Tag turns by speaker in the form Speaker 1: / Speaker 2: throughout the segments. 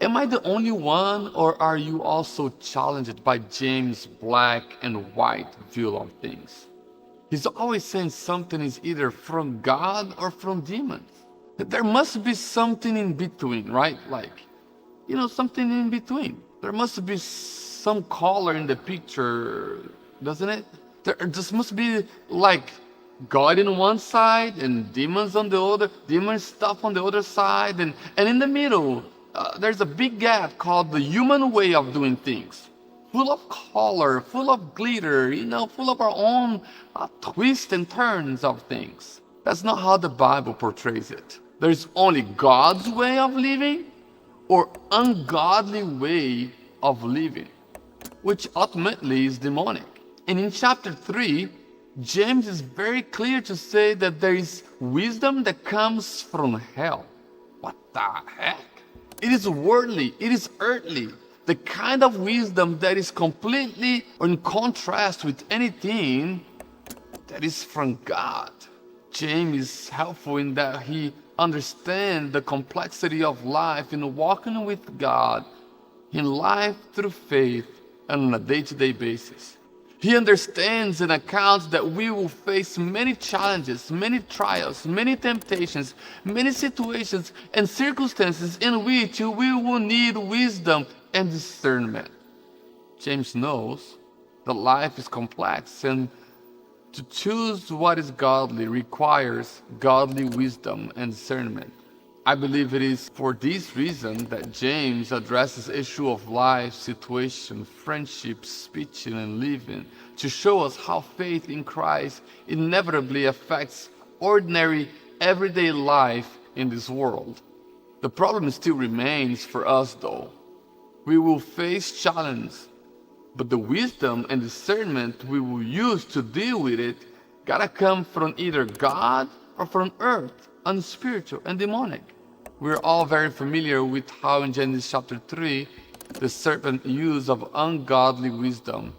Speaker 1: Am I the only one, or are you also challenged by James' black and white view of things? He's always saying something is either from God or from demons. There must be something in between, right? Something in between. There must be some color in the picture, doesn't it? There just must be like God in one side and demons on the other, demon stuff on the other side, and in the middle, there's a big gap called the human way of doing things. Full of color, full of glitter, full of our own twists and turns of things. That's not how the Bible portrays it. There's only God's way of living or ungodly way of living, which ultimately is demonic. And in chapter 3, James is very clear to say that there is wisdom that comes from hell. What the heck? It is worldly, it is earthly, the kind of wisdom that is completely in contrast with anything that is from God. James is helpful in that he understands the complexity of life in walking with God, in life through faith, and on a day-to-day basis. He understands and accounts that we will face many challenges, many trials, many temptations, many situations and circumstances in which we will need wisdom and discernment. James knows that life is complex, and to choose what is godly requires godly wisdom and discernment. I believe it is for this reason that James addresses the issue of life, situation, friendship, speech, and living to show us how faith in Christ inevitably affects ordinary, everyday life in this world. The problem still remains for us though. We will face challenges, but the wisdom and discernment we will use to deal with it gotta come from either God or from earth, unspiritual and demonic. We're all very familiar with how in Genesis chapter 3, the serpent used of ungodly wisdom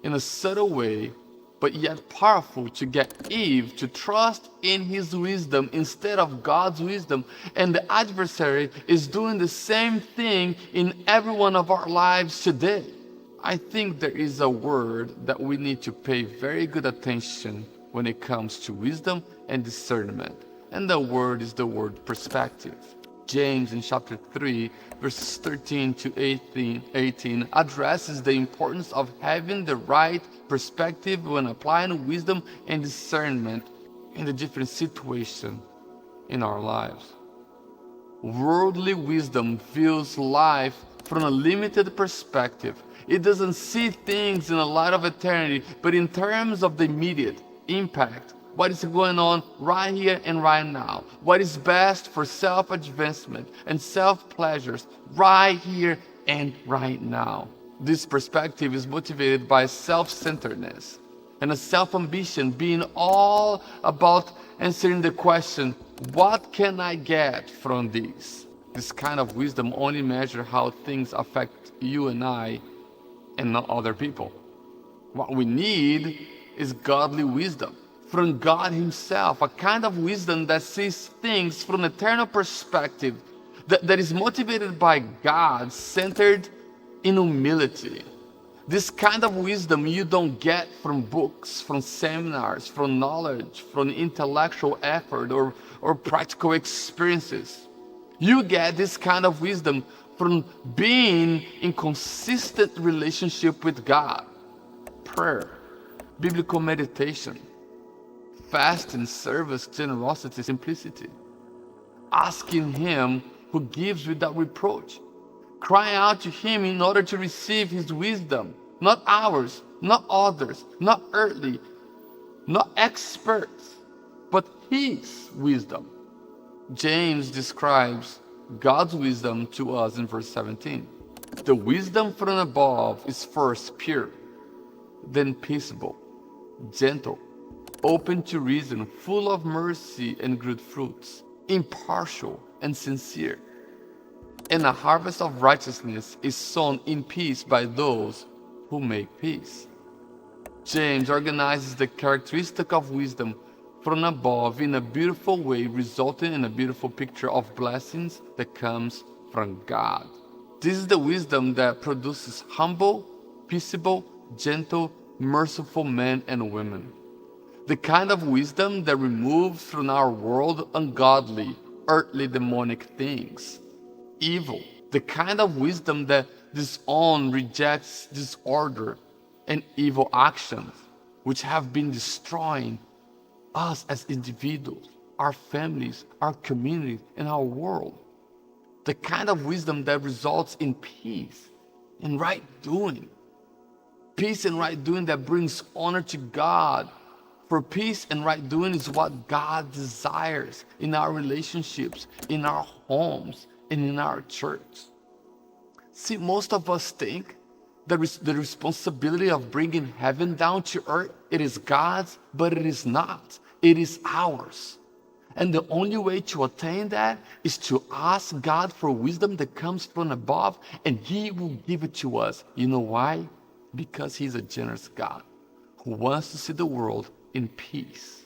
Speaker 1: in a subtle way, but yet powerful to get Eve to trust in his wisdom instead of God's wisdom. And the adversary is doing the same thing in every one of our lives today. I think there is a word that we need to pay very good attention when it comes to wisdom and discernment. And the word is the word perspective. James in chapter 3, verses 13 to 18 addresses the importance of having the right perspective when applying wisdom and discernment in the different situations in our lives. Worldly wisdom views life from a limited perspective. It doesn't see things in the light of eternity, but in terms of the immediate impact. What is going on right here and right now? What is best for self-advancement and self-pleasures right here and right now? This perspective is motivated by self-centeredness and a self-ambition being all about answering the question, what can I get from this? This kind of wisdom only measures how things affect you and I and not other people. What we need is godly wisdom from God himself, a kind of wisdom that sees things from an eternal perspective, that is motivated by God, centered in humility. This kind of wisdom you don't get from books, from seminars, from knowledge, from intellectual effort or practical experiences. You get this kind of wisdom from being in consistent relationship with God. Prayer, biblical meditation, fasting, service, generosity, simplicity. Asking him who gives without reproach. Crying out to him in order to receive his wisdom. Not ours, not others, not earthly, not experts, but his wisdom. James describes God's wisdom to us in verse 17. The wisdom from above is first pure, then peaceable, gentle, open to reason, full of mercy and good fruits, impartial and sincere. And a harvest of righteousness is sown in peace by those who make peace. James organizes the characteristic of wisdom from above in a beautiful way, resulting in a beautiful picture of blessings that comes from God. This is the wisdom that produces humble, peaceable, gentle, merciful men and women. The kind of wisdom that removes from our world ungodly, earthly, demonic things, evil. The kind of wisdom that disowns, rejects disorder and evil actions, which have been destroying us as individuals, our families, our communities, and our world. The kind of wisdom that results in peace and right doing. Peace and right doing that brings honor to God. For peace and right doing is what God desires in our relationships, in our homes, and in our church. See, most of us think that the responsibility of bringing heaven down to earth, it is God's, but it is not. It is ours. And the only way to attain that is to ask God for wisdom that comes from above, and He will give it to us. You know why? Because He's a generous God who wants to see the world in peace.